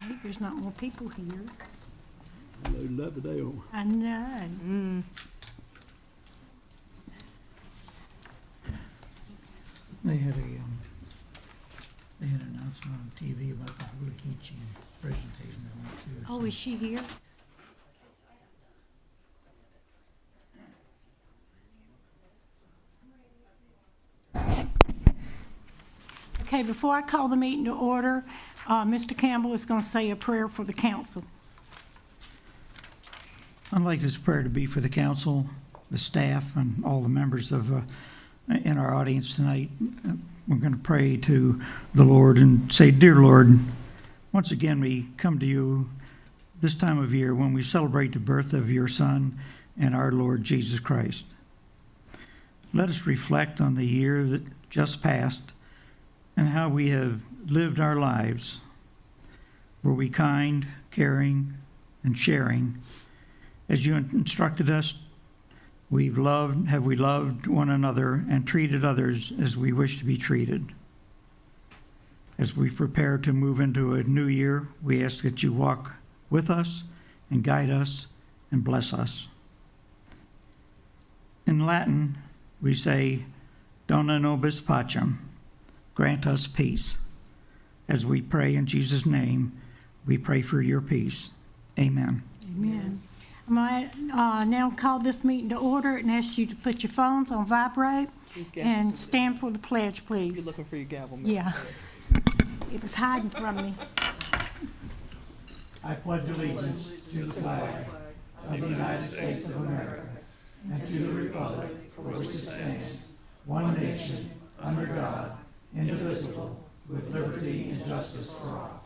Hey, there's not more people here. Loaded up today, aren't we? I know. They had an announcement on TV about the Geechee presentation they went to. Oh, is she here? Okay, before I call the meeting to order, Mr. Campbell is going to say a prayer for the council. I'd like this prayer to be for the council, the staff, and all the members of in our audience tonight. We're going to pray to the Lord and say, Dear Lord, once again we come to you this time of year when we celebrate the birth of your Son and our Lord Jesus Christ. Let us reflect on the year that just passed and how we have lived our lives. Were we kind, caring, and sharing? As you instructed us, have we loved one another and treated others as we wish to be treated? As we prepare to move into a new year, we ask that you walk with us and guide us and bless us. In Latin, we say, Dona nobis pacem, grant us peace. As we pray in Jesus' name, we pray for your peace. Amen. Amen. I might now call this meeting to order and ask you to put your phones on vibrate and stand for the pledge, please. You're looking for your gavel. Yeah. It was hiding from me. I pledge allegiance to the flag of the United States of America and to the republic for which it stands, one nation, under God, indivisible, with liberty and justice for all.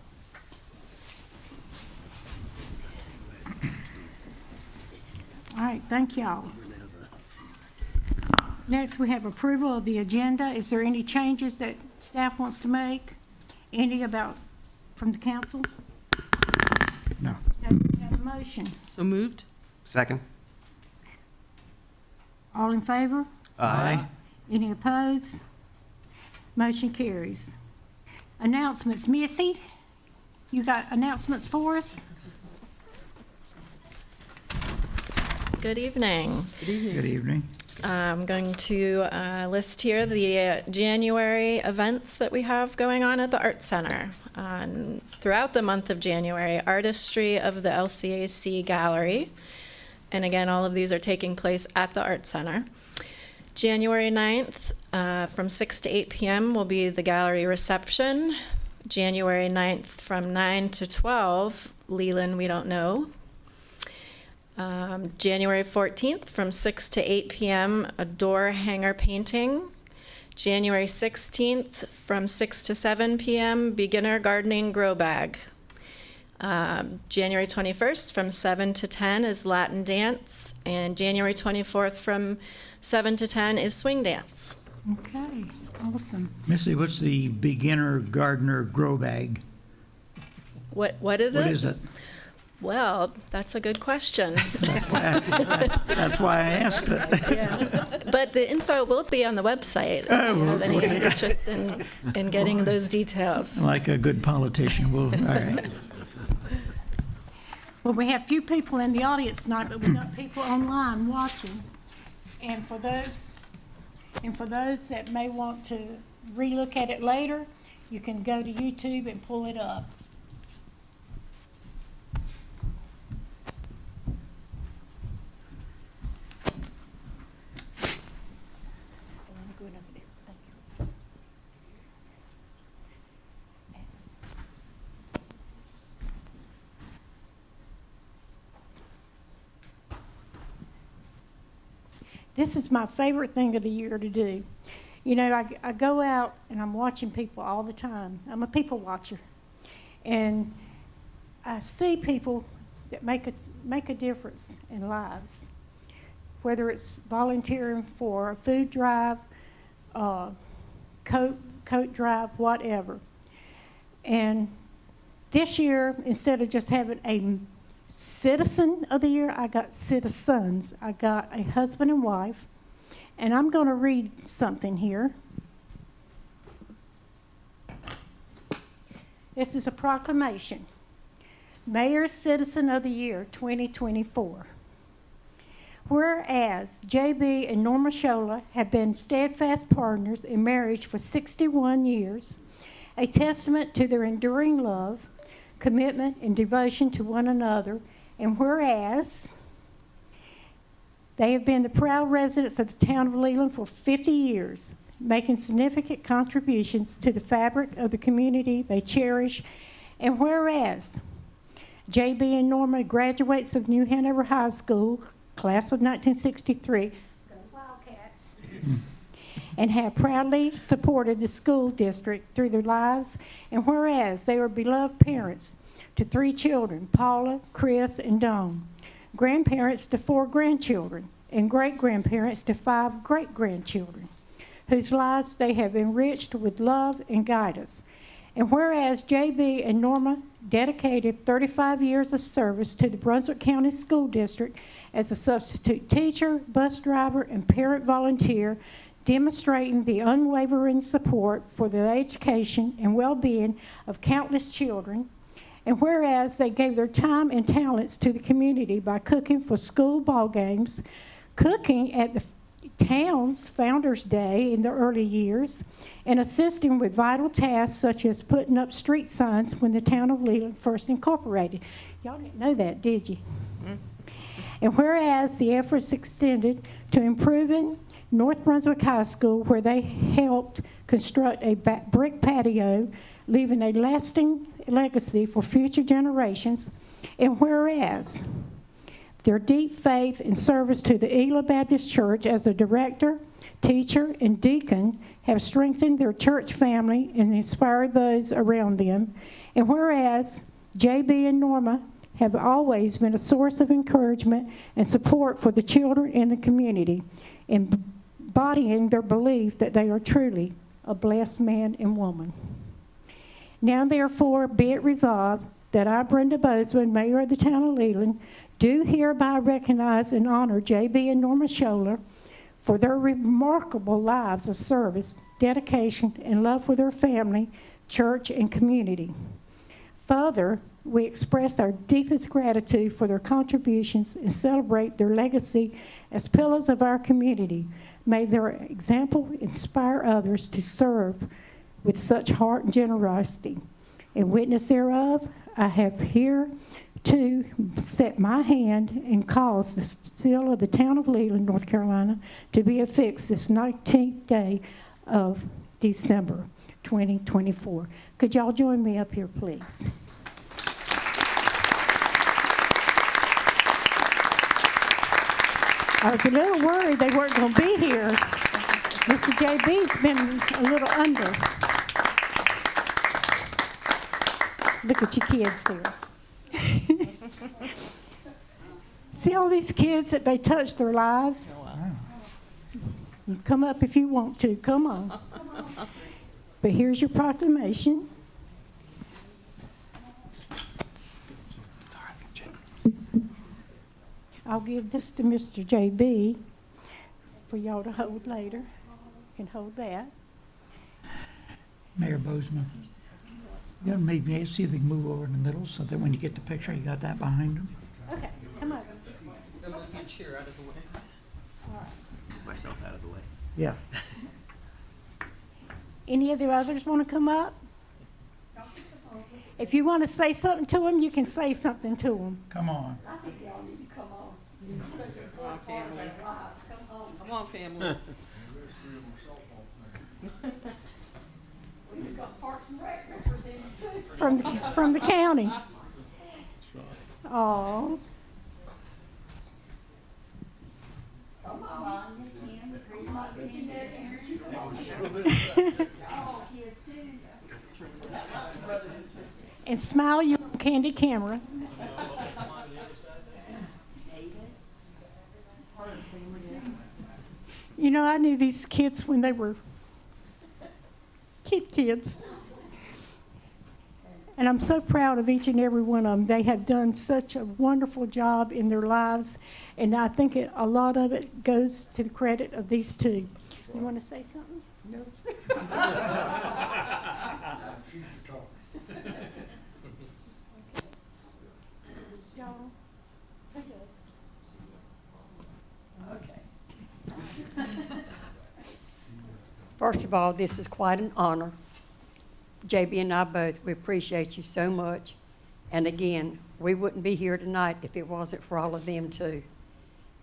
All right, thank y'all. Next, we have approval of the agenda. Is there any changes that staff wants to make? Any from the council? No. Have a motion. So moved? Second. All in favor? Aye. Any opposed? Motion carries. Announcements. Missy, you got announcements for us? Good evening. Good evening. I'm going to list here the January events that we have going on at the Art Center. Throughout the month of January, Artistry of the LCAC Gallery. And again, all of these are taking place at the Art Center. January 9th, from 6 to 8 p.m. will be the gallery reception. January 9th from 9 to 12, Leland We Don't Know. January 14th from 6 to 8 p.m., a door hanger painting. January 16th from 6 to 7 p.m., beginner gardening grow bag. January 21st from 7 to 10 is Latin dance, and January 24th from 7 to 10 is swing dance. Okay, awesome. Missy, what's the beginner gardener grow bag? What is it? What is it? Well, that's a good question. That's why I asked it. Yeah. But the info will be on the website if you have any interest in getting those details. Like a good politician. All right. Well, we have few people in the audience tonight, but we've got people online watching. And for those that may want to relook at it later, you can go to YouTube and pull it up. This is my favorite thing of the year to do. You know, I go out and I'm watching people all the time. I'm a people watcher. And I see people that make a difference in lives, whether it's volunteering for a food drive, coat drive, whatever. And this year, instead of just having a Citizen of the Year, I got citizens. I got a husband and wife, and I'm going to read something here. This is a proclamation. Mayor Citizen of the Year 2024. Whereas JB and Norma Shola have been steadfast partners in marriage for 61 years, a testament to their enduring love, commitment, and devotion to one another, and whereas they have been the proud residents of the town of Leland for 50 years, making significant contributions to the fabric of the community they cherish, and whereas JB and Norma, graduates of New Hanover High School, class of 1963, go Wildcats, and have proudly supported the school district through their lives, and whereas they are beloved parents to 3 children, Paula, Chris, and Dawn, grandparents to 4 grandchildren, and great-grandparents to 5 great-grandchildren, whose lives they have enriched with love and guidance. And whereas JB and Norma dedicated 35 years of service to the Brunswick County School District as a substitute teacher, bus driver, and parent volunteer, demonstrating the unwavering support for the education and well-being of countless children. And whereas they gave their time and talents to the community by cooking for school ball games, cooking at the town's Founders Day in the early years, and assisting with vital tasks such as putting up street signs when the town of Leland first incorporated. Y'all didn't know that, did you? And whereas the efforts extended to improving North Brunswick High School, where they helped construct a brick patio, leaving a lasting legacy for future generations, and whereas their deep faith and service to the Elah Baptist Church as a director, teacher, and deacon have strengthened their church family and inspired those around them, and whereas JB and Norma have always been a source of encouragement and support for the children in the community, embodying their belief that they are truly a blessed man and woman. Now, therefore, be it resolved that I, Brenda Bozeman, Mayor of the town of Leland, do hereby recognize and honor JB and Norma Shola for their remarkable lives of service, dedication, and love for their family, church, and community. Further, we express our deepest gratitude for their contributions and celebrate their legacy as pillars of our community. May their example inspire others to serve with such heart and generosity. In witness thereof, I have here to set my hand and cause the seal of the town of Leland, North Carolina, to be affixed this 19th day of December 2024. Could y'all join me up here, please? I was a little worried they weren't going to be here. Mr. JB's been a little under. Look at your kids there. See all these kids that they touched their lives? You come up if you want to. Come on. But here's your proclamation. I'll give this to Mr. JB for y'all to hold later. You can hold that. Mayor Bozeman, you gotta maybe see if they can move over in the middle so that when you get the picture, you got that behind them. Okay, come on. I'm gonna move your chair out of the way. All right. Move myself out of the way. Yeah. Any of the others want to come up? If you want to say something to them, you can say something to them. Come on. I think y'all need to come on. Come on, family. Come on, family. We've got Parks and Rec representatives from the county. Oh. Come on, Kim. Christmas all kids too. Lots of brothers and sisters. And smile your candy camera. David. It's part of the family too. You know, I knew these kids when they were kids. And I'm so proud of each and every one of them. They have done such a wonderful job in their lives, and I think a lot of it goes to the credit of these two. You want to say something? No. Y'all. First of all, this is quite an honor. JB and I both, we appreciate you so much. And again, we wouldn't be here tonight if it wasn't for all of them too.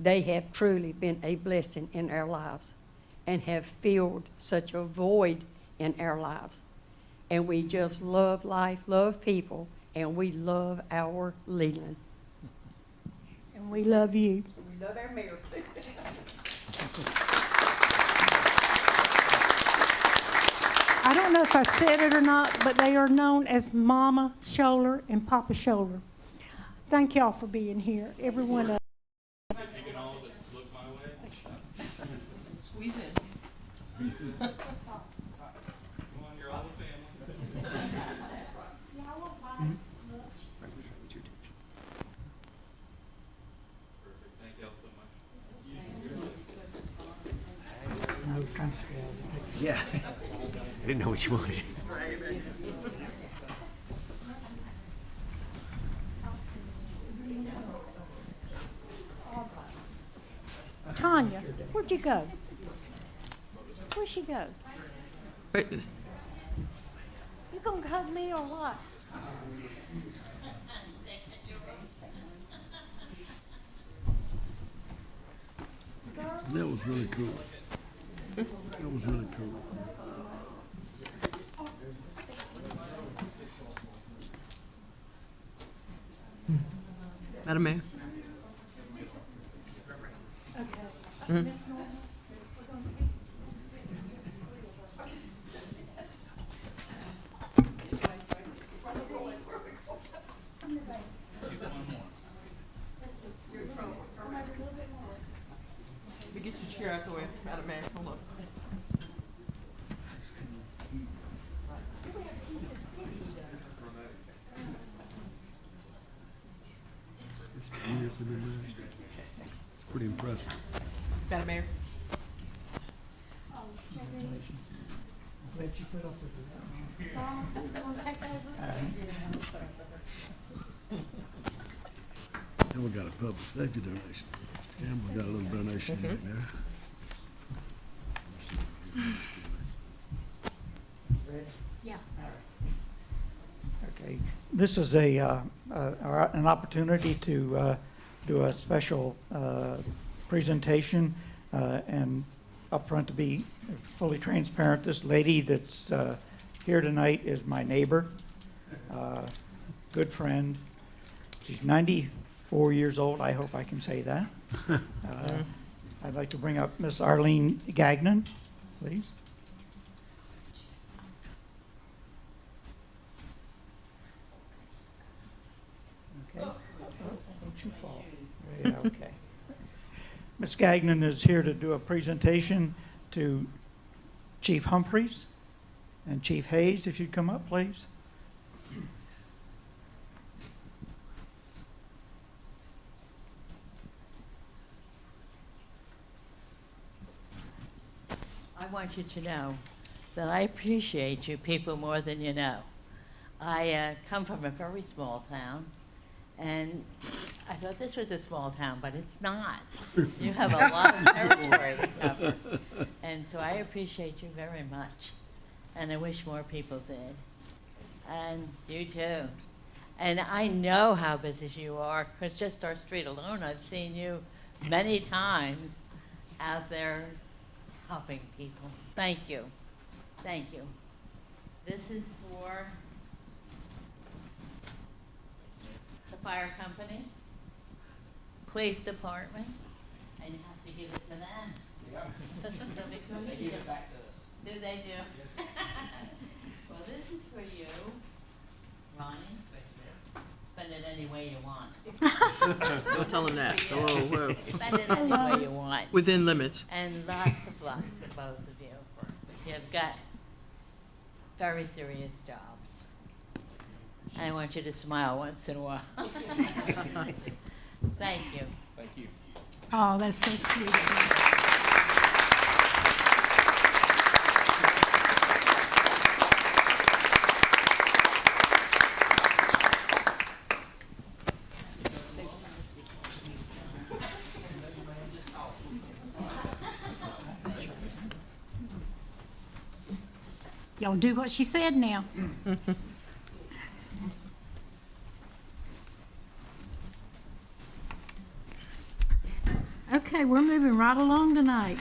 They have truly been a blessing in our lives and have filled such a void in our lives. And we just love life, love people, and we love our Leland. And we love you. We love our mayor too. I don't know if I said it or not, but they are known as Mama Shoulder and Papa Shoulder. Thank y'all for being here, every one of you. You can all just look my way. Squeeze in. Come on, you're all the family. Perfect. Thank y'all so much. Yeah. I didn't know what you wanted. Tanya, where'd you go? Where'd she go? You gonna hug me or what? That was really cool. That was really cool. Madam Mayor. We get your chair out the way, Madam Mayor. Hold on. Pretty impressive. Madam Mayor. And we got a public safety donation. Campbell got a little donation right there. Yeah. Okay, this is an opportunity to do a special presentation, and upfront, to be fully transparent, this lady that's here tonight is my neighbor, good friend. She's 94 years old. I hope I can say that. I'd like to bring up Miss Arlene Gagnon, please. Okay. Don't you fall. Yeah, okay. Ms. Gagnon is here to do a presentation to Chief Humphreys and Chief Hayes, if you'd come up, please. I want you to know that I appreciate you people more than you know. I come from a very small town, and I thought this was a small town, but it's not. You have a lot of territory to cover, and so I appreciate you very much, and I wish more people did, and you too. And I know how busy you are, because just our street alone, I've seen you many times out there helping people. Thank you. Thank you. This is for the fire company, police department, and you have to give it to them. Yeah. They give it back to us. Do they do? Well, this is for you, Ronnie. Spend it any way you want. Don't tell him that. Whoa, whoa. Spend it any way you want. Within limits. And lots of luck to both of you. You've got very serious jobs. I want you to smile once in a while. Thank you. Thank you. Oh, that's so sweet. Y'all do what she said now. Okay, we're moving right along tonight.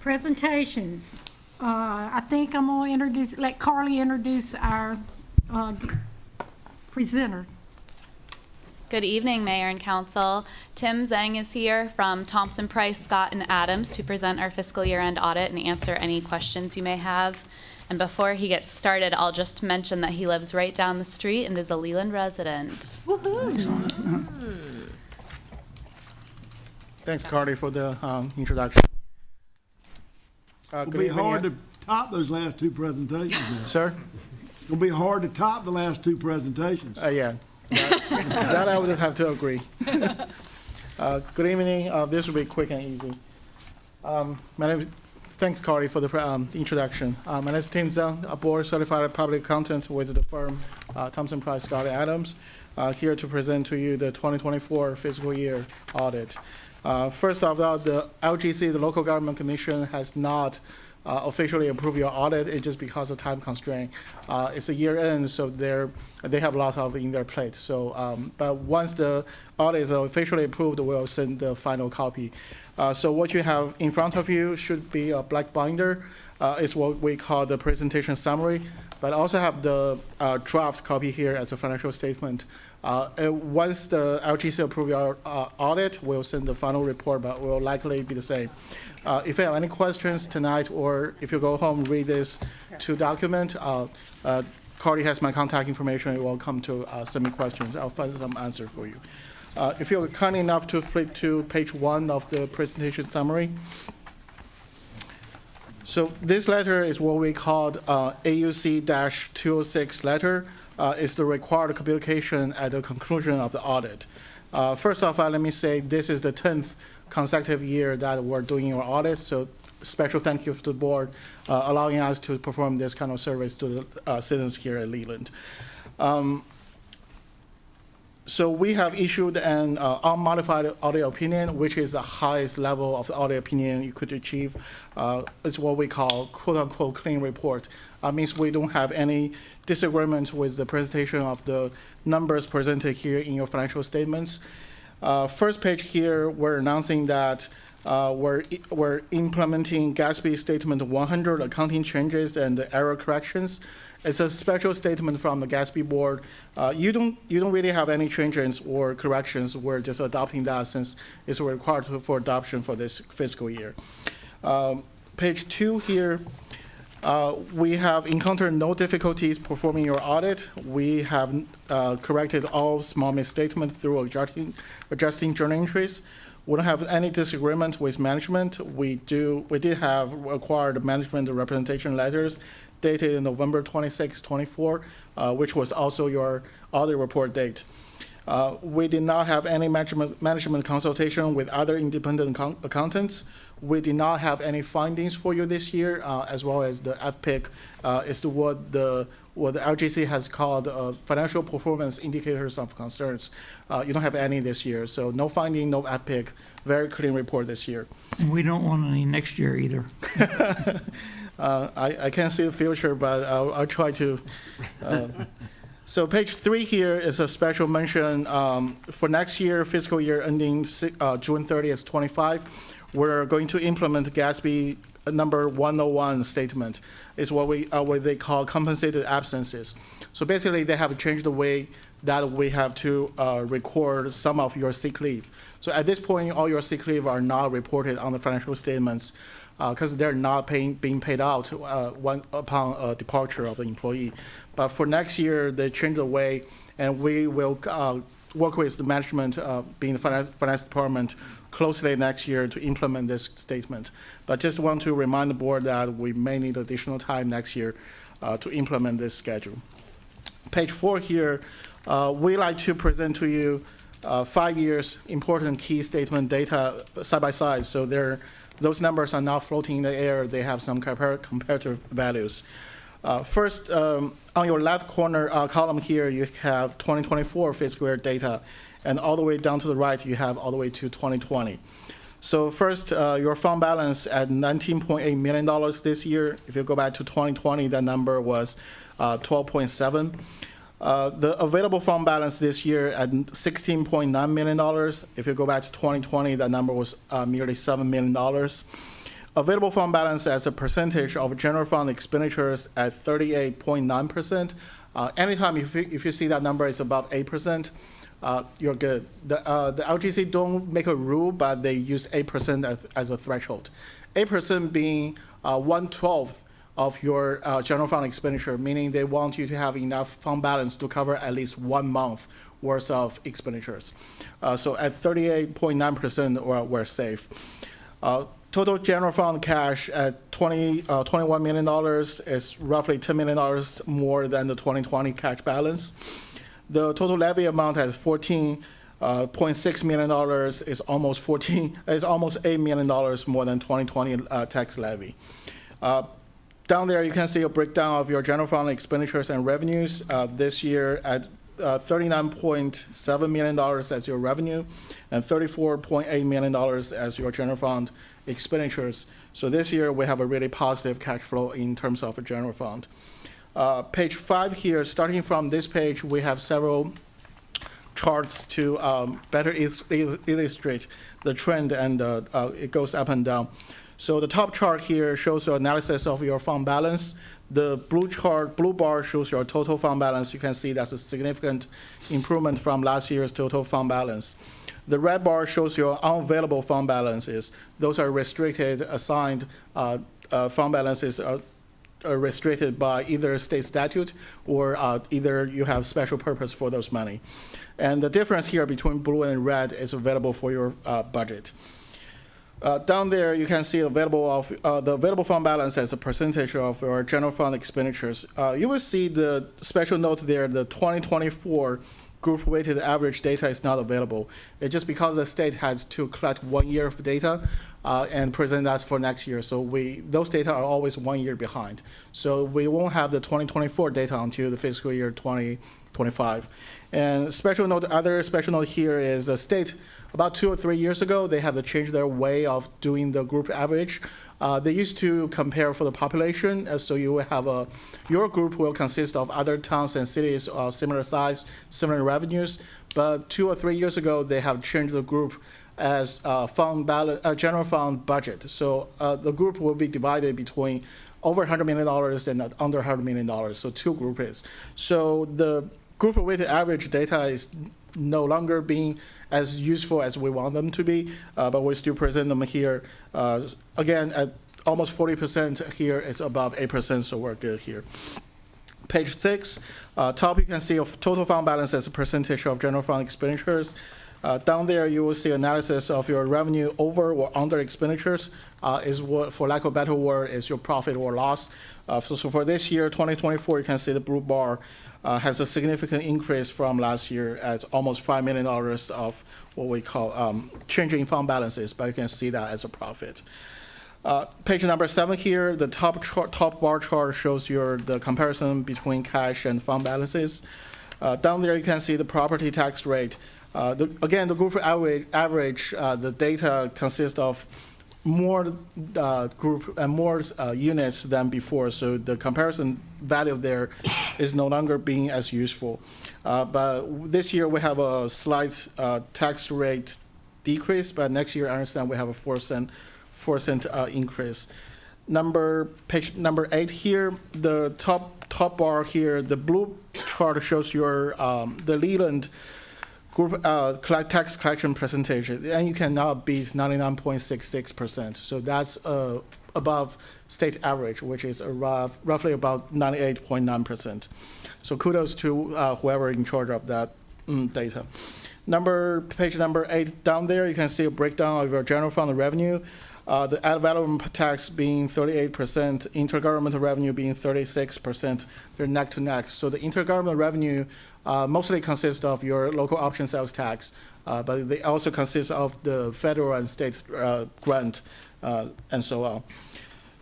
Presentations. I think I'm gonna let Carly introduce our presenter. Good evening, Mayor and Council. Tim Zeng is here from Thompson, Price, Scott, and Adams to present our fiscal year-end audit and answer any questions you may have. And before he gets started, I'll just mention that he lives right down the street and is a Leland resident. Thanks, Carly, for the introduction. It'll Good be evening, hard to top those last two presentations. now. Sir? It'll be hard to top the last two presentations. Yeah, that I would have to agree. Good evening. This will be quick and easy. Thanks, Carly, for the introduction. My name is Tim Zeng, a board-certified public accountant with the firm Thompson, Price, Scott, Adams, here to present to you the 2024 fiscal year audit. First of all, the LGC, the Local Government Commission, has not officially approved your audit. It's just because of time constraint. It's a year end, so they have a lot of in their plate. So, but once the audit is officially approved, we'll send the final copy. So what you have in front of you should be a black binder. It's what we call the presentation summary, but also have the draft copy here as a financial statement. Once the LGC approve your audit, we'll send the final report, but will likely be the same. If you have any questions tonight, or if you go home, read this two document, Carly has my contact information. You're welcome to send me questions. I'll find some answer for you. If you're kind enough to flip to page 1 of the presentation summary. So this letter is what we called AUC-206 letter. It's the required communication at the conclusion of the audit. First of all, let me say this is the 10th consecutive year that we're doing our audit, so special thank you to the board allowing us to perform this kind of service to the citizens here at Leland. So we have issued an unmodified audit opinion, which is the highest level of audit opinion you could achieve. It's what we call quote-unquote clean report. Means we don't have any disagreement with the presentation of the numbers presented here in your financial statements. First page here, we're announcing that we're implementing GASB Statement 100 accounting changes and error corrections. It's a special statement from the GASB board. You don't really have any changes or corrections. We're just adopting that since it's required for adoption for this fiscal year. Page 2 here, we have encountered no difficulties performing your audit. We have corrected all small misstatements through adjusting journal entries. We don't have any disagreement with management. We did have acquired management representation letters dated November 26, 24, which was also your audit report date. We did not have any management consultation with other independent accountants. We did not have any findings for you this year, as well as the FPIC is what the LGC has called financial performance indicators of concerns. You don't have any this year, so no finding, no FPIC, very clean report this year. And we don't want any next year either. I can't see the future, but I'll try to. So page 3 here is a special mention for next year, fiscal year ending June 30th, 25. We're going to implement GASB number 101 statement. It's what they call compensated absences. So basically, they have changed the way that we have to record some of your sick leave. So at this point, all your sick leave are not reported on the financial statements because they're not being paid out upon departure of the employee. But for next year, they changed the way, and we will work with the management, being the finance department, closely next year to implement this statement. But just want to remind the board that we may need additional time next year to implement this schedule. Page 4 here, we like to present to you 5 years important key statement data side by side. So those numbers are not floating in the air. They have some comparative values. First, on your left corner column here, you have 2024 fiscal year data, and all the way down to the right, you have all the way to 2020. So first, your fund balance at $19.8 million this year. If you go back to 2020, that number was 12.7. The available fund balance this year at $16.9 million. If you go back to 2020, that number was merely $7 million. Available fund balance as a percentage of general fund expenditures at 38.9%. Anytime if you see that number is above 8%, you're good. The LGC don't make a rule, but they use 8% as a threshold. 8% being 1/12 of your general fund expenditure, meaning they want you to have enough fund balance to cover at least 1 month worth of expenditures. So at 38.9%, we're safe. Total general fund cash at $21 million is roughly $10 million more than the 2020 cash balance. The total levy amount at $14.6 million is almost $8 million more than 2020 tax levy. Down there, you can see a breakdown of your general fund expenditures and revenues. This year at $39.7 million as your revenue and $34.8 million as your general fund expenditures. So this year we have a really positive cash flow in terms of a general fund. Page 5 here, starting from this page, we have several charts to better illustrate the trend, and it goes up and down. So the top chart here shows your analysis of your fund balance. The blue bar shows your total fund balance. You can see that's a significant improvement from last year's total fund balance. The red bar shows your unavailable fund balances. Those are restricted, assigned fund balances are restricted by either state statute or either you have special purpose for those money. And the difference here between blue and red is available for your budget. Down there, you can see the available fund balance as a percentage of your general fund expenditures. You will see the special note there, the 2024 group weighted average data is not available. It's just because the state has to collect 1 year of data and present that for next year. So those data are always 1 year behind. So we won't have the 2024 data until the fiscal year 2025. And other special note here is the state, about 2 or 3 years ago, they had to change their way of doing the group average. They used to compare for the population, so you will have your group will consist of other towns and cities of similar size, similar revenues. But 2 or 3 years ago, they have changed the group as general fund budget. So the group will be divided between over $100 million and under $100 million. So 2 groups. So the group weighted average data is no longer being as useful as we want them to be, but we still present them here. Again, at almost 40% here, it's above 8%, so we're good here. Page 6, top you can see of total fund balance as a percentage of general fund expenditures. Down there, you will see analysis of your revenue over or under expenditures is what, for lack of a better word, is your profit or loss. So for this year, 2024, you can see the blue bar has a significant increase from last year at almost $5 million of what we call changing fund balances, but you can see that as a profit. Page number 7 here, the top bar chart shows the comparison between cash and fund balances. Down there, you can see the property tax rate. Again, the group average, the data consists of more group and more units than before, so the comparison value there is no longer being as useful. But this year we have a slight tax rate decrease, but next year I understand we have a 4% increase. Page number 8 here, the top bar here, the blue chart shows your the Leland group tax collection percentage, and you cannot beat 99.66%. So that's above state average, which is roughly about 98.9%. So kudos to whoever in charge of that data. Page number 8 down there, you can see a breakdown of your general fund revenue. The ad valorem tax being 38%, intergovernmental revenue being 36%. They're neck to neck. So the intergovernmental revenue mostly consists of your local option sales tax, but they also consist of the federal and state grant and so on.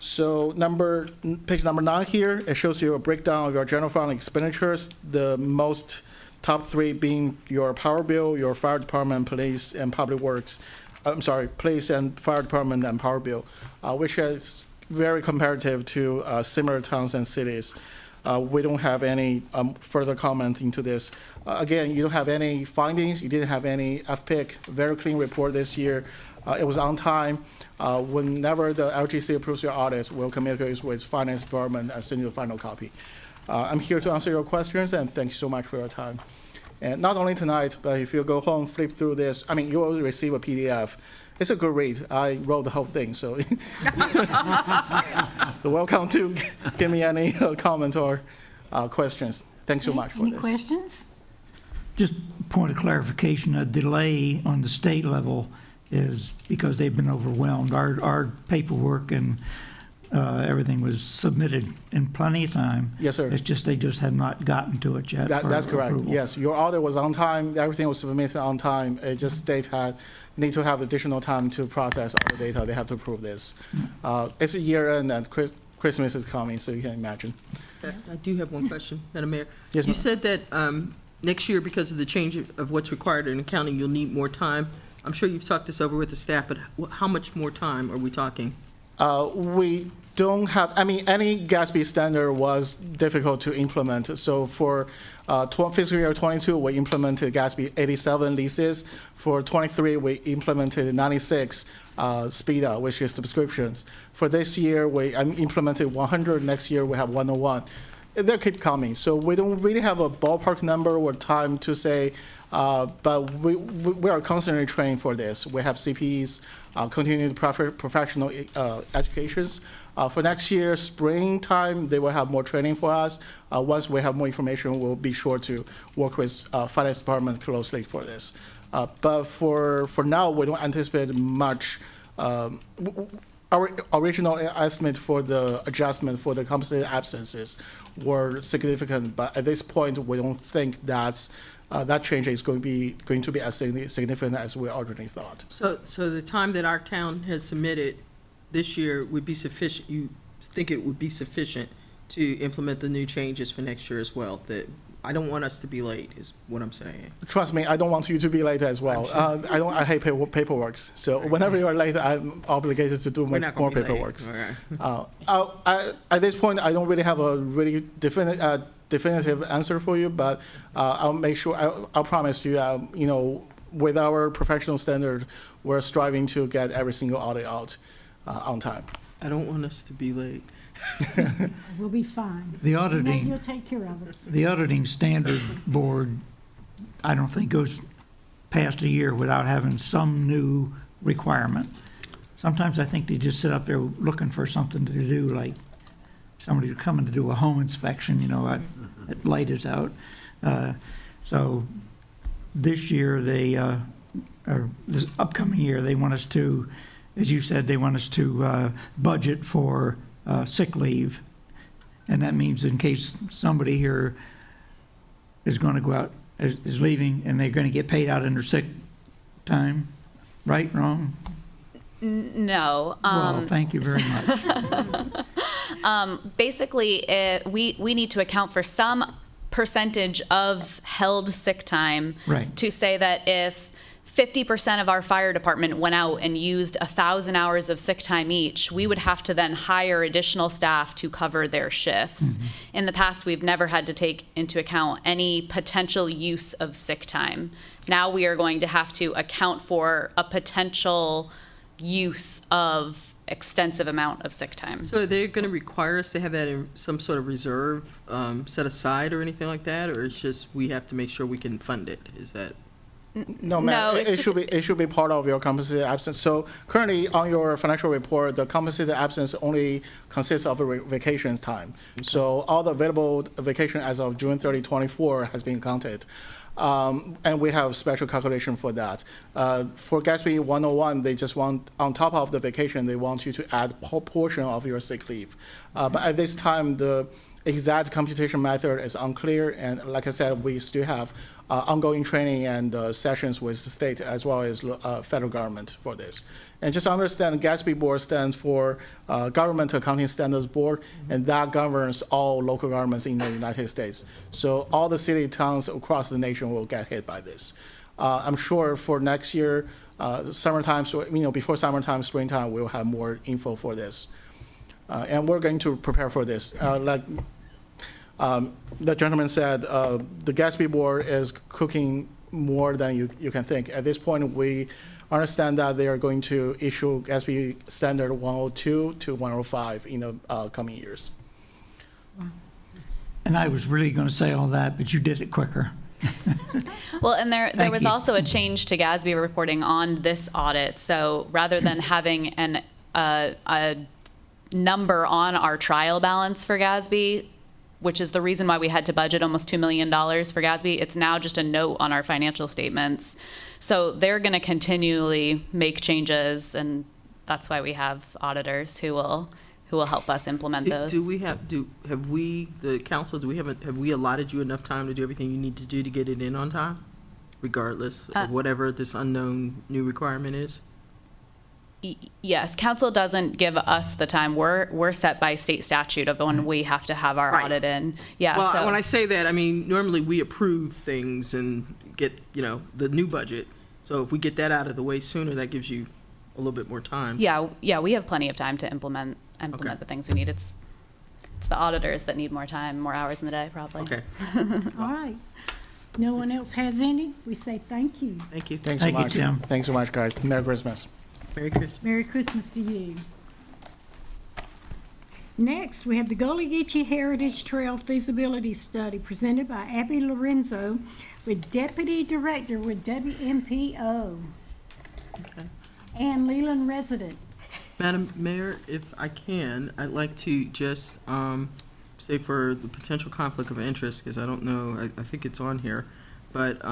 So page number 9 here, it shows you a breakdown of your general fund expenditures. The top 3 being your power bill, your fire department, police, and public works. police and fire department and power bill, which is very comparative to similar towns and cities. We don't have any further comment into this. Again, you don't have any findings. You didn't have any FPIC. Very clean report this year. It was on time. Whenever the LGC approves your audits, we'll communicate with finance department and send you a final copy. I'm here to answer your questions, and thank you so much for your time. And not only tonight, but if you go home, flip through this, you will receive a PDF. It's a good read. I wrote the whole thing, so you're welcome to give me any comment or questions. Thanks so much for this. Any questions? Just point of clarification, a delay on the state level is because they've been overwhelmed. Our paperwork and everything was submitted in plenty of time. Yes, sir. It's just they just have not gotten to it yet. That's correct. Approval. Yes, your audit was on time. Everything was submitted on time. It just state need to have additional time to process all the data. They have to approve this. It's a year end and Christmas is coming, so you can imagine. I do have one question, Madam Mayor. Yes, You ma'am. said that next year, because of the change of what's required in accounting, you'll need more time. I'm sure you've talked this over with the staff, but how much more time are we talking? We don't have, any Gatsby standard was difficult to implement. So for fiscal year 22, we implemented Gatsby 87 leases. For 23, we implemented 96 SPIDA, which is subscriptions. For this year, we implemented 100. Next year, we have 101. They keep coming. So we don't really have a ballpark number or time to say, but we are constantly training for this. We have CPEs, continued professional educations. For next year, springtime, they will have more training for us. Once we have more information, we'll be sure to work with finance department closely for this. But for now, we don't anticipate much. Our original estimate for the adjustment for the compensated absences were significant, but at this point, we don't think that change is going to be as significant as we originally thought. So the time that our town has submitted this year would be sufficient, you think it would be sufficient to implement the new changes for next year as well? That I don't want us to be late, is what I'm saying. Trust me, I don't want you to be late as well. I hate paperwork. So whenever you are late, I'm obligated to do more paperwork. At this point, I don't really have a really definitive answer for you, but I'll make sure. I'll promise you. With our professional standard, we're striving to get every single audit out on time. I don't want us to be late. We'll be fine. The auditing. You'll take care of us. The auditing standard board, I don't think goes past a year without having some new requirement. Sometimes I think they just sit up there looking for something to do, like somebody coming to do a home inspection, at light is out. So this year, or this upcoming year, they want us to, as you said, they want us to budget for sick leave. And that means in case somebody here is going to go out, is leaving, and they're going to get paid out in their sick time, right, wrong? No. Well, thank you very much. Basically, we need to account for some percentage of held sick time. Right. To say that if 50% of our fire department went out and used 1,000 hours of sick time each, we would have to then hire additional staff to cover their shifts. Mm-hmm. In the past, we've never had to take into account any potential use of sick time. Now we are going to have to account for a potential use of extensive amount of sick time. So are they going to require us to have that in some sort of reserve set aside or anything like that? Or it's just we have to make sure we can fund it? Is that? No, ma'am. No, It should be part of your compensated absence. So currently on your financial report, the compensated absence only consists of vacation time. Okay. So all the available vacation as of June 30, 24 has been counted. And we have special calculation for that. For Gatsby 101, they just want, on top of the vacation, they want you to add portion of your sick leave. But at this time, the exact computation method is unclear. And like I said, we still have ongoing training and sessions with the state as well as federal government for this. And just understand, Gatsby board stands for Government Accounting Standards Board, and that governs all local governments in the United States. So all the city towns across the nation will get hit by this. I'm sure for next year, Summertime, so, before summertime, springtime, we'll have more info for this. And we're going to prepare for this. Like the gentleman said, the Gatsby board is cooking more than you can think. At this point, we understand that they are going to issue Gatsby standard 102 to 105 in the coming years. And I was really going to say all that, but you did it quicker. Well, and there Thank was you. also a change to GASB reporting on this audit. So rather than having a number on our trial balance for GASB, which is the reason why we had to budget almost $2 million for GASB, it's now just a note on our financial statements. So they're going to continually make changes, and that's why we have auditors who will help us implement those. Have we, the council, have we allotted you enough time to do everything you need to do to get it in on time? Regardless of whatever this unknown new requirement is? Yes, council doesn't give us the time. We're set by state statute of when we have to have our Right. audit in. Yeah. Well, so when I say that, I mean, normally we approve things and get, the new budget. So if we get that out of the way sooner, that gives you a little bit more time. yeah, we have plenty of time to implement Okay. the things we need. It's the auditors that need more time, more hours in the day, probably. Okay, All right. No one else has any? We say thank you. thank you. Thanks so Thank you, much. Tim. Thanks so much, guys. Merry Christmas. Merry Christmas. Merry Christmas to you. Next, we have the Gullah Geechee Heritage Trail Feasibility Study presented by Abby Lorenzo with Deputy Director with WMPO and Leland resident. Madam Mayor, if I can, I'd like to just say for the potential conflict of interest, because I don't know, I think it's on here, but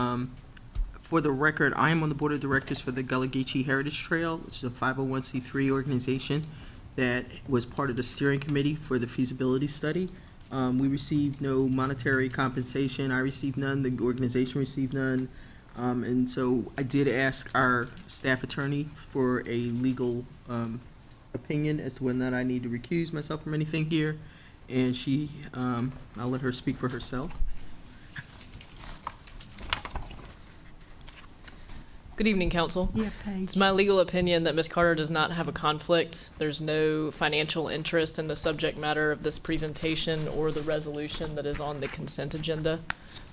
for the record, I am on the board of directors for the Gullah Geechee Heritage Trail, which is a 501c3 organization that was part of the steering committee for the feasibility study. We received no monetary compensation. I received none. The organization received none. And so I did ask our staff attorney for a legal opinion as to whether or not I need to recuse myself from anything here. And she, I'll let her speak for herself. Good evening, Council. Yeah, Paige. It's my legal opinion that Ms. Carter does not have a conflict. There's no financial interest in the subject matter of this presentation or the resolution that is on the consent agenda.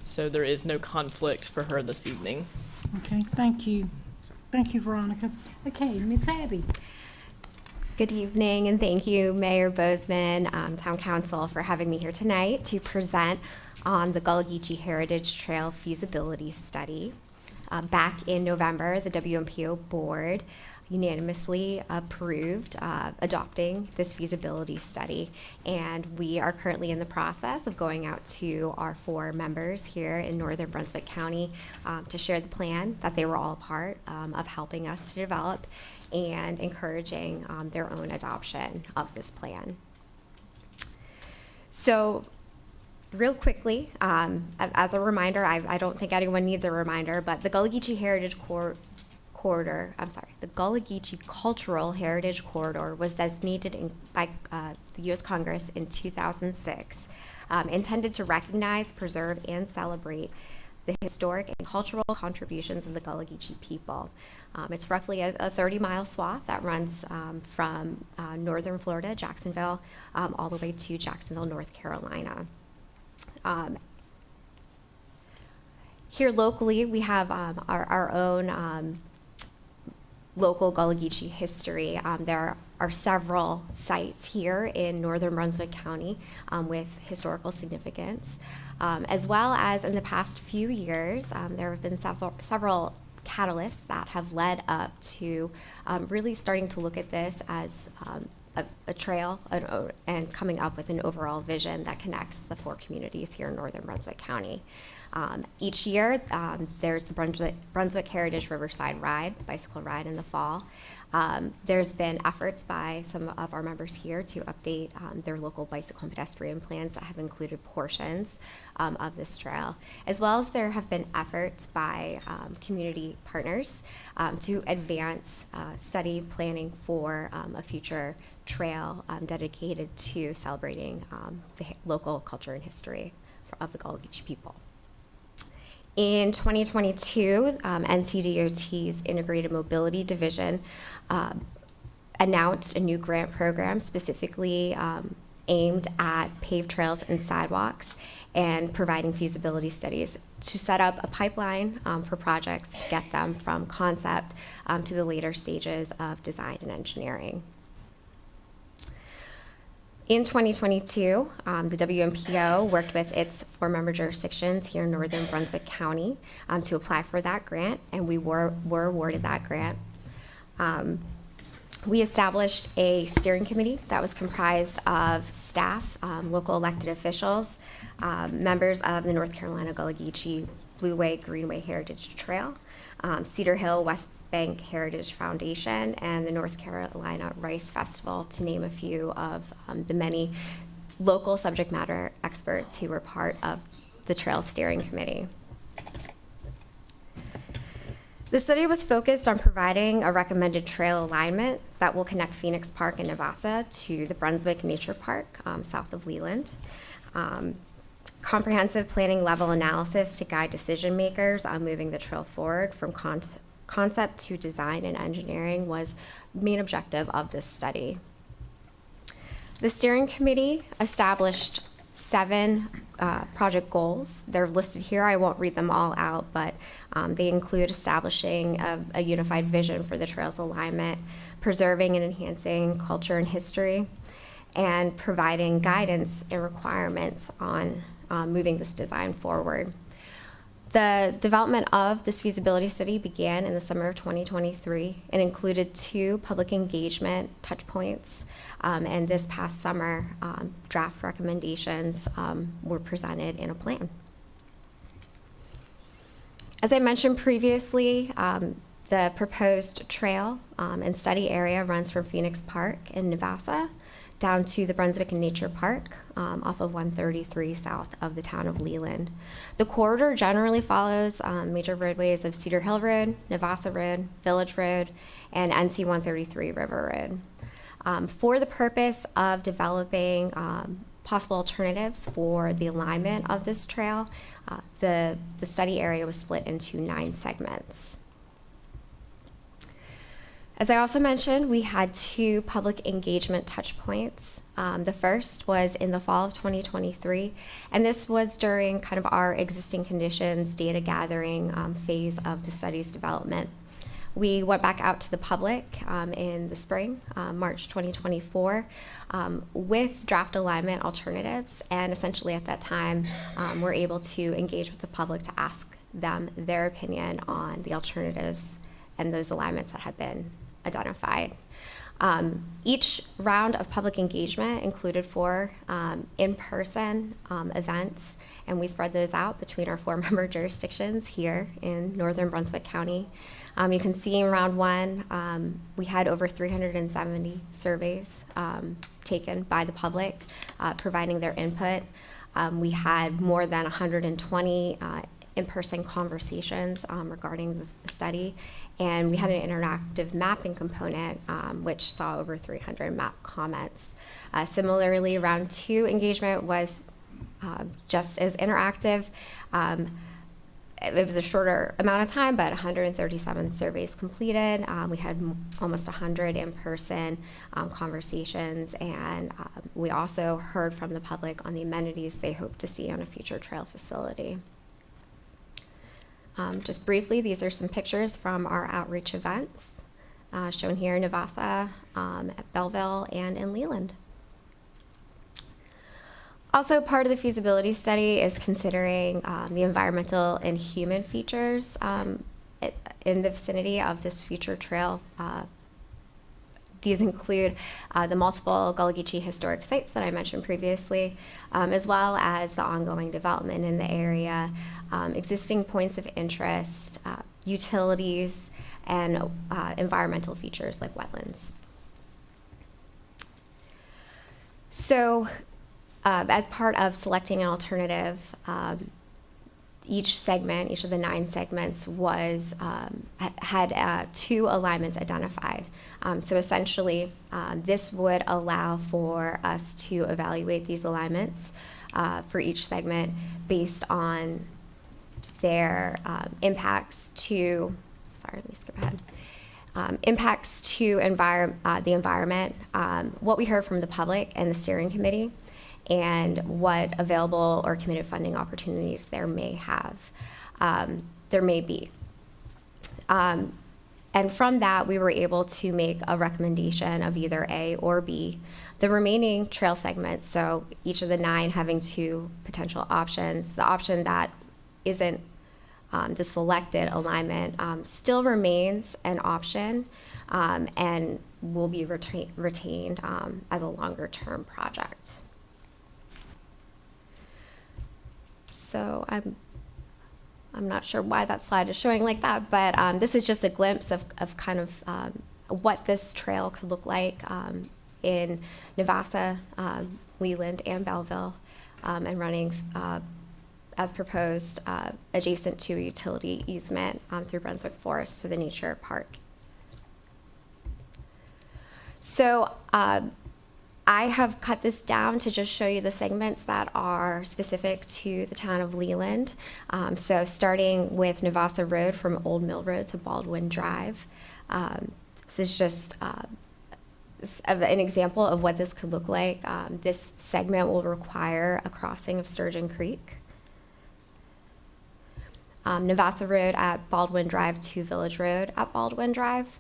So there is no conflict for her this evening. Okay, thank you. Thank you, Veronica. Okay, Ms. Abby. Good evening, and thank you, Mayor Bozeman, Town Council, for having me here tonight to present on the Gullah Geechee Heritage Trail Feasibility Study. Back in November, the WMPO board unanimously approved adopting this feasibility study, and we are currently in the process of going out to our 4 members here in Northern Brunswick County to share the plan that they were all a part of helping us to develop and encouraging their own adoption of this plan. So, real quickly, as a reminder, I don't think anyone needs a reminder, but the Gullah Geechee Heritage Corridor, the Gullah Geechee Cultural Heritage Corridor was designated by the U.S. Congress in 2006, intended to recognize, preserve, and celebrate the historic and cultural contributions of the Gullah Geechee people. It's roughly a 30-mile swath that runs from northern Florida, Jacksonville, all the way to Jacksonville, North Carolina. Here locally, we have our own local Gullah Geechee history. There are several sites here in Northern Brunswick County with historical significance, as well as in the past few years, there have been several catalysts that have led up to really starting to look at this as a trail and coming up with an overall vision that connects the 4 communities here in Northern Brunswick County. Each year, there's the Brunswick Heritage Riverside Ride, bicycle ride in the fall. There's been efforts by some of our members here to update their local bicycle and pedestrian plans that have included portions of this trail, as well as there have been efforts by community partners to advance study planning for a future trail dedicated to celebrating the local culture and history of the Gullah Geechee people. In 2022, NCDOT's Integrated Mobility Division announced a new grant program specifically aimed at paved trails and sidewalks and providing feasibility studies to set up a pipeline for projects to get them from concept to the later stages of design and engineering. In 2022, the WMPO worked with its 4 member jurisdictions here in Northern Brunswick County to apply for that grant, and we were awarded that grant. We established a steering committee that was comprised of staff, local elected officials, members of the North Carolina Gullah Geechee Blueway Greenway Heritage Trail, Cedar Hill West Bank Heritage Foundation, and the North Carolina Rice Festival, to name a few of the many local subject matter experts who were part of the Trail Steering Committee. The study was focused on providing a recommended trail alignment that will connect Phoenix Park in Nevada to the Brunswick Nature Park south of Leland. Comprehensive planning level analysis to guide decision makers on moving the trail forward from concept to design and engineering was the main objective of this study. The steering committee established 7 project goals. They're listed here. I won't read them all out, but they include establishing a unified vision for the trail's alignment, preserving and enhancing culture and history, and providing guidance and requirements on moving this design forward. The development of this feasibility study began in the summer of 2023 and included 2 public engagement touch points. And this past summer, draft recommendations were presented in a plan. As I mentioned previously, the proposed trail and study area runs from Phoenix Park in Nevada down to the Brunswick Nature Park off of 133 south of the town of Leland. The corridor generally follows major roadways of Cedar Hill Road, Nevada Road, Village Road, and NC 133 River Road. For the purpose of developing possible alternatives for the alignment of this trail, the study area was split into 9 segments. As I also mentioned, we had 2 public engagement touch points. The first was in the fall of 2023, and this was during kind of our existing conditions data gathering phase of the study's development. We went back out to the public in the spring, March 2024, with draft alignment alternatives, and essentially at that time, we're able to engage with the public to ask them their opinion on the alternatives and those alignments that had been identified. Each round of public engagement included 4 in-person events, and we spread those out between our 4 member jurisdictions here in Northern Brunswick County. You can see in round 1, we had over 370 surveys taken by the public, providing their input. We had more than 120 in-person conversations regarding the study, and we had an interactive mapping component, which saw over 300 map comments. Similarly, round 2 engagement was just as interactive. It was a shorter amount of time, but 137 surveys completed. We had almost 100 in-person conversations, and we also heard from the public on the amenities they hope to see on a future trail facility. Just briefly, these are some pictures from our outreach events, shown here in Nevada, at Belleville, and in Leland. Also, part of the feasibility study is considering the environmental and human features in the vicinity of this future trail. These include the multiple Gullah Geechee historic sites that I mentioned previously, as well as the ongoing development in the area, existing points of interest, utilities, and environmental features like wetlands. So, as part of selecting an alternative, each of the 9 segments had 2 alignments identified. So essentially, this would allow for us to evaluate these alignments for each segment based on their impacts to, sorry, let me skip ahead. Impacts to the environment, what we heard from the public and the steering committee, and what available or committed funding opportunities there may be. And from that, we were able to make a recommendation of either A or B. The remaining trail segments, so each of the 9 having 2 potential options, the option that isn't the selected alignment still remains an option and will be retained as a longer-term project. So I'm not sure why that slide is showing like that, but this is just a glimpse of kind of what this trail could look like in Navassa, Leland, and Belleville, and running as proposed adjacent to a utility easement through Brunswick Forest to the Nature Park. So I have cut this down to just show you the segments that are specific to the town of Leland. So starting with Navassa Road from Old Mill Road to Baldwin Drive. This is just an example of what this could look like. This segment will require a crossing of Sturgeon Creek. Navassa Road at Baldwin Drive to Village Road at Baldwin Drive.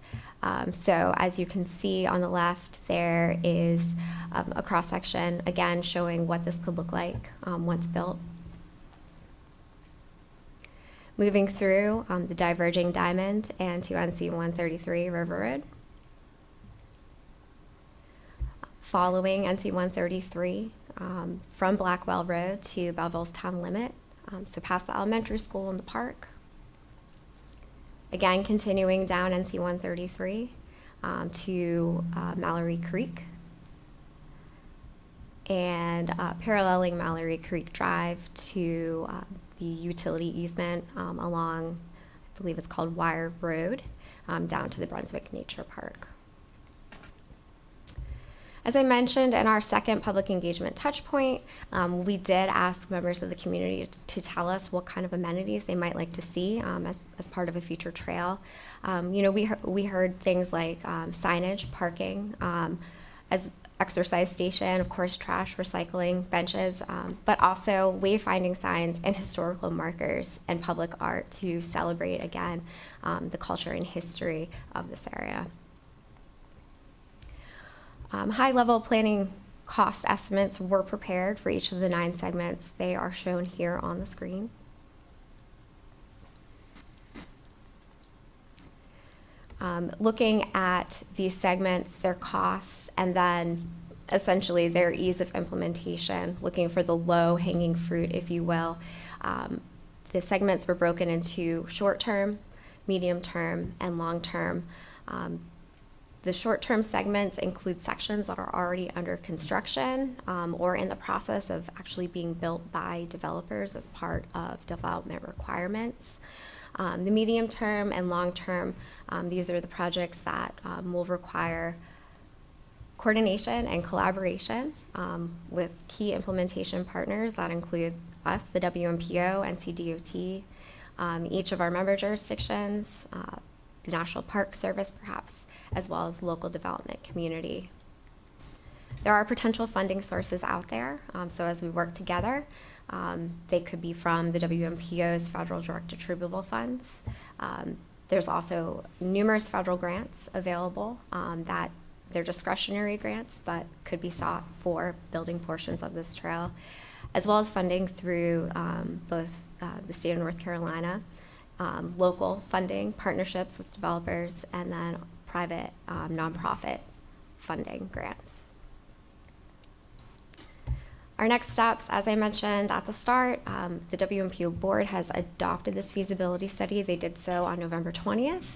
So as you can see on the left, there is a cross-section, again, showing what this could look like once built. Moving through the diverging diamond and to NC 133 River Road. Following NC 133 from Blackwell Road to Belleville's town limit, so past the elementary school and the park. Again, continuing down NC 133 to Mallory Creek, and paralleling Mallory Creek Drive to the utility easement along, I believe it's called Wire Road, down to the Brunswick Nature Park. As I mentioned in our second public engagement touch point, we did ask members of the community to tell us what kind of amenities they might like to see as part of a future trail. We heard things like signage, parking, as exercise station, of course, trash, recycling, benches, but also wayfinding signs and historical markers and public art to celebrate, again, the culture and history of this area. High-level planning cost estimates were prepared for each of the 9 segments. They are shown here on the screen. Looking at these segments, their cost, and then essentially their ease of implementation, looking for the low-hanging fruit, if you will. The segments were broken into short-term, medium-term, and long-term. The short-term segments include sections that are already under construction or in the process of actually being built by developers as part of development requirements. The medium-term and long-term, these are the projects that will require coordination and collaboration with key implementation partners that include us, the WMPO, NCDOT, each of our member jurisdictions, the National Park Service perhaps, as well as local development community. There are potential funding sources out there, so as we work together, they could be from the WMPO's federal direct attributable funds. There's also numerous federal grants available that they're discretionary grants, but could be sought for building portions of this trail, as well as funding through both the state of North Carolina, local funding, partnerships with developers, and then private nonprofit funding grants. Our next steps, as I mentioned at the start, the WMPO board has adopted this feasibility study. They did so on November 20th.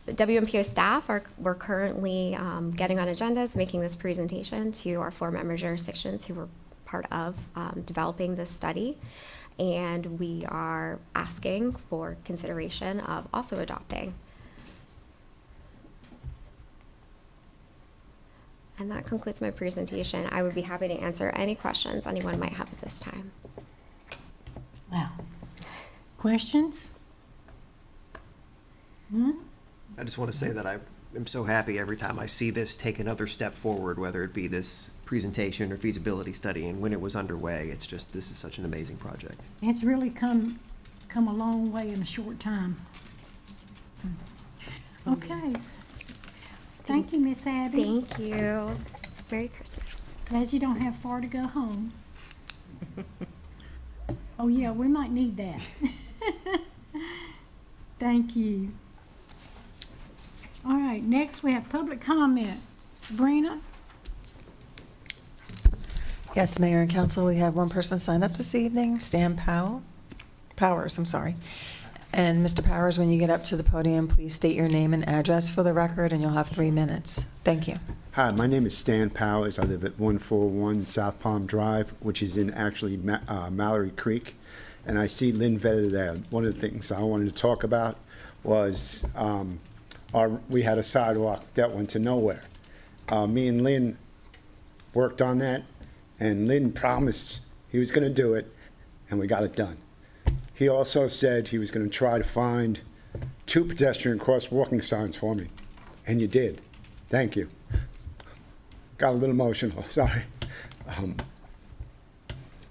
WMPO staff we're currently getting on agendas, making this presentation to our 4 member jurisdictions who were part of developing this study. And we are asking for consideration of also adopting. And that concludes my presentation. I would be happy to answer any questions anyone might have at this time. Wow. Questions? Hmm? I just want to say that I am so happy every time I see this take another step forward, whether it be this presentation or feasibility study, and when it was underway, it's just, this is such an amazing project. It's really come a long way in a short time. So, okay. Thank you, Miss Abby. Thank you. Merry Christmas. Glad you don't have far to go home. Oh, yeah, we might need that. Thank you. All right, next we have public comment. Sabrina? Yes, Mayor and Council, we have one person signed up this evening, Stan Powers, I'm sorry. And Mr. Powers, when you get up to the podium, please state your name and address for the record, and you'll have 3 minutes. Thank you. Hi, my name is Stan Powers. I live at 141 South Palm Drive, which is in actually Mallory Creek. And I see Lynn Vetter there. One of the things I wanted to talk about was we had a sidewalk that went to nowhere. Me and Lynn worked on that, and Lynn promised he was going to do it, and we got it done. He also said he was going to try to find 2 pedestrian crosswalking signs for me, and you did. Thank you. Got a little emotional, sorry.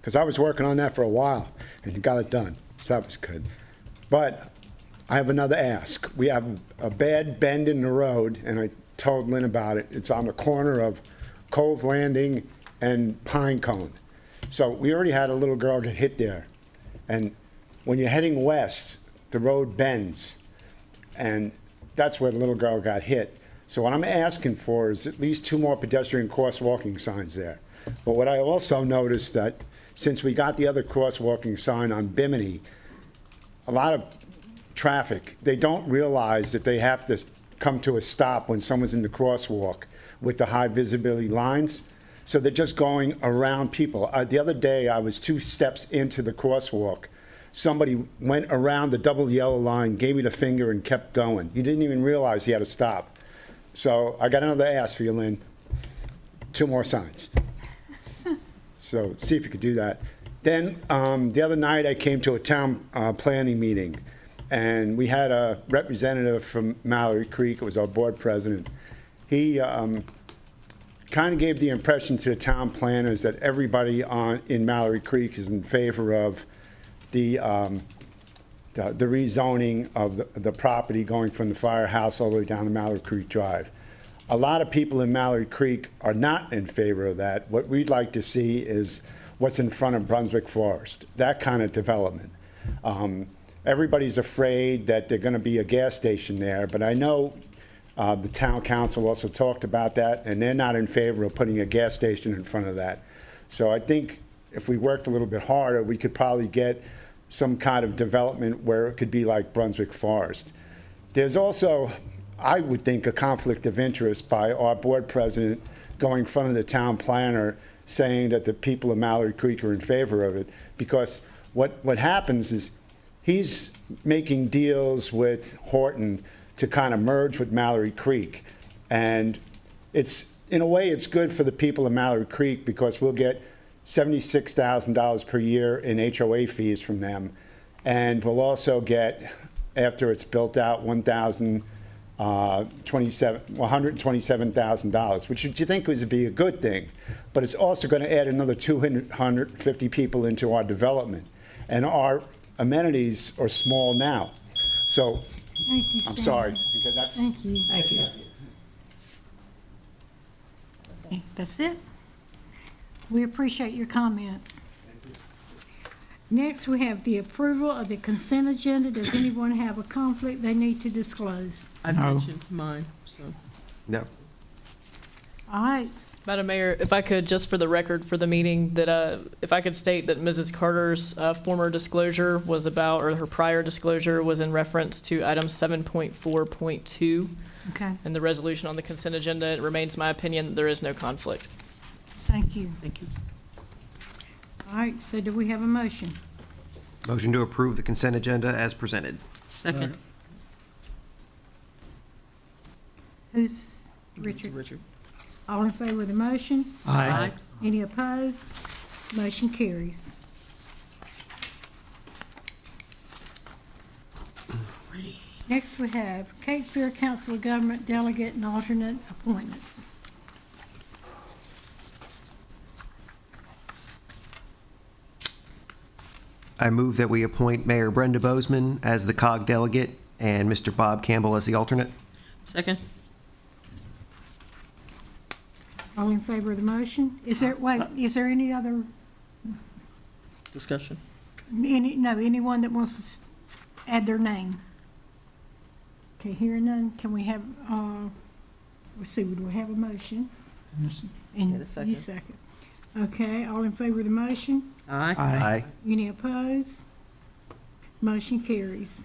Because I was working on that for a while, and you got it done, so that was good. But I have another ask. We have a bad bend in the road, and I told Lynn about it. It's on the corner of Cove Landing and Pine Cone. So we already had a little girl get hit there. And when you're heading west, the road bends, and that's where the little girl got hit. So what I'm asking for is at least 2 more pedestrian crosswalking signs there. But what I also noticed that since we got the other crosswalking sign on Bimini, a lot of traffic, they don't realize that they have to come to a stop when someone's in the crosswalk with the high visibility lines. So they're just going around people. The other day, I was 2 steps into the crosswalk. Somebody went around the double yellow line, gave me the finger, and kept going. You didn't even realize he had to stop. So I got another ask for you, Lynn. 2 more signs. So see if you could do that. Then the other night, I came to a town planning meeting, and we had a representative from Mallory Creek. It was our board president. He kind of gave the impression to the town planners that everybody in Mallory Creek is in favor of the rezoning of the property going from the firehouse all the way down to Mallory Creek Drive. A lot of people in Mallory Creek are not in favor of that. What we'd like to see is what's in front of Brunswick Forest, that kind of development. Everybody's afraid that there's going to be a gas station there, but I know the town council also talked about that, and they're not in favor of putting a gas station in front of that. So I think if we worked a little bit harder, we could probably get some kind of development where it could be like Brunswick Forest. There's also, I would think, a conflict of interest by our board president going in front of the town planner saying that the people of Mallory Creek are in favor of it, because what happens is he's making deals with Horton to kind of merge with Mallory Creek. And it's, in a way, it's good for the people of Mallory Creek because we'll get $76,000 per year in HOA fees from them. And we'll also get, after it's built out, $127,000, which you think would be a good thing. But it's also going to add another 250 people into our development. And our amenities are small now. So Thank you, I'm Stan. sorry. Because that's, Thank you. Thank you. Okay, that's it. We appreciate your comments. Next, we have the approval of the consent agenda. Does anyone have a conflict they need to disclose? I've No. mentioned mine, so. No. All right, Madam Mayor, if I could, just for the record for the meeting, that if I could state that Mrs. Carter's former disclosure was about, or her prior disclosure was in reference to item 7.4.2 okay, in the resolution on the consent agenda. It remains my opinion that there is no conflict. thank you. Thank you. All right, so do we have a motion? Motion to approve the consent agenda as presented. Second. Who's, Richard? Richard. All in favor of the motion? Aye. Any opposed? Motion carries. pretty. Next, we have Cape Fear Council of Government Delegate and Alternate Appointments. I move that we appoint Mayor Brenda Bozeman as the COG delegate and Mr. Bob Campbell as the alternate. Second? All in favor of the motion? Is there any other, Discussion? anyone that wants to add their name? Okay, hearing none, can we have, let's see, do we have a motion? And Get a second. you second. Okay, all in favor of the motion? Aye. Aye. Any opposed? Motion carries.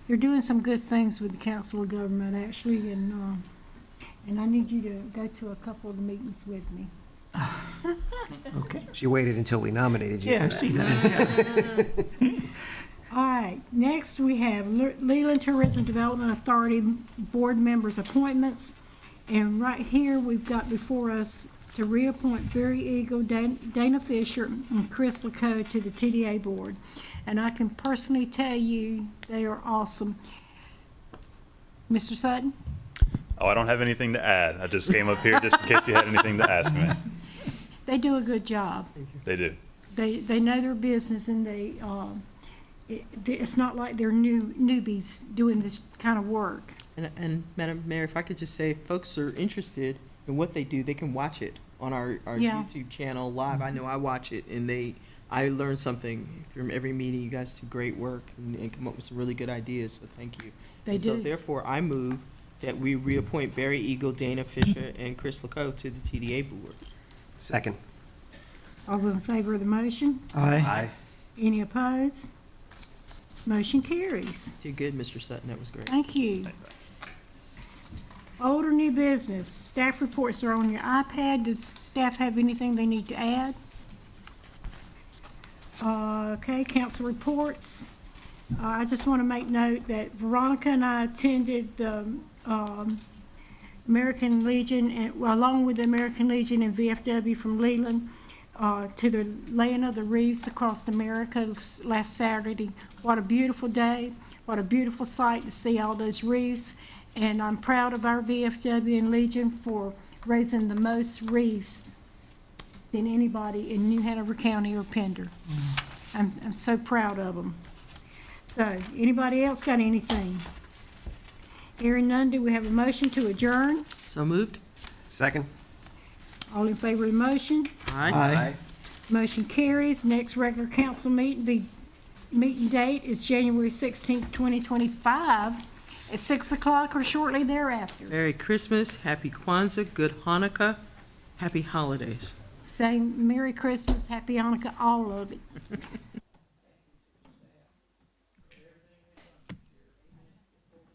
They're doing some good things with the Council of Government, actually, and I need you to go to a couple of the meetings with me. Okay. She waited until we nominated you. Yeah, I for that. see that. All right, next we have Leland Tourism Development Authority Board Members' Appointments. And right here, we've got before us to reappoint Barry Eagle, Dana Fisher, and Chris LaCoe to the TDA Board. And I can personally tell you, they are awesome. Mr. Sutton? Oh, I don't have anything to add. I just came up here just in case you had anything to ask me. They do a good job. They do. They know their business, and it's not like they're newbies doing this kind of work. And Madam Mayor, if I could just say, if folks are interested in what they do, they can watch it on our Yeah. YouTube channel live. I know I watch it, and I learn something from every meeting. You guys do great work and come up with some really good ideas, so thank you. They And so do. therefore, I move that we reappoint Barry Eagle, Dana Fisher, and Chris LaCoe to the TDA Board. Second. All in favor of the motion? Aye. Any opposed? Motion carries. Did good, Mr. Sutton, that was great. Thank you. Old or new business, staff reports are on your iPad. Does staff have anything they need to add? Okay, council reports. I just want to make note that Veronica and I attended the American Legion, and along with the American Legion and VFW from Leland, to the laying of the wreaths across America last Saturday. What a beautiful day. What a beautiful sight to see all those wreaths. And I'm proud of our VFW and Legion for raising the most wreaths than anybody in New Hanover County or Pender. I'm so proud of them. So, anybody else got anything? Hearing none, do we have a motion to adjourn? So moved? Second. All in favor of the motion? Aye. Motion carries. Next regular council meeting date is January 16th, 2025, at 6 o'clock or shortly thereafter. Merry Christmas, Happy Kwanzaa, Good Hanukkah, Happy Holidays. Say Merry Christmas, Happy Hanukkah, all of it.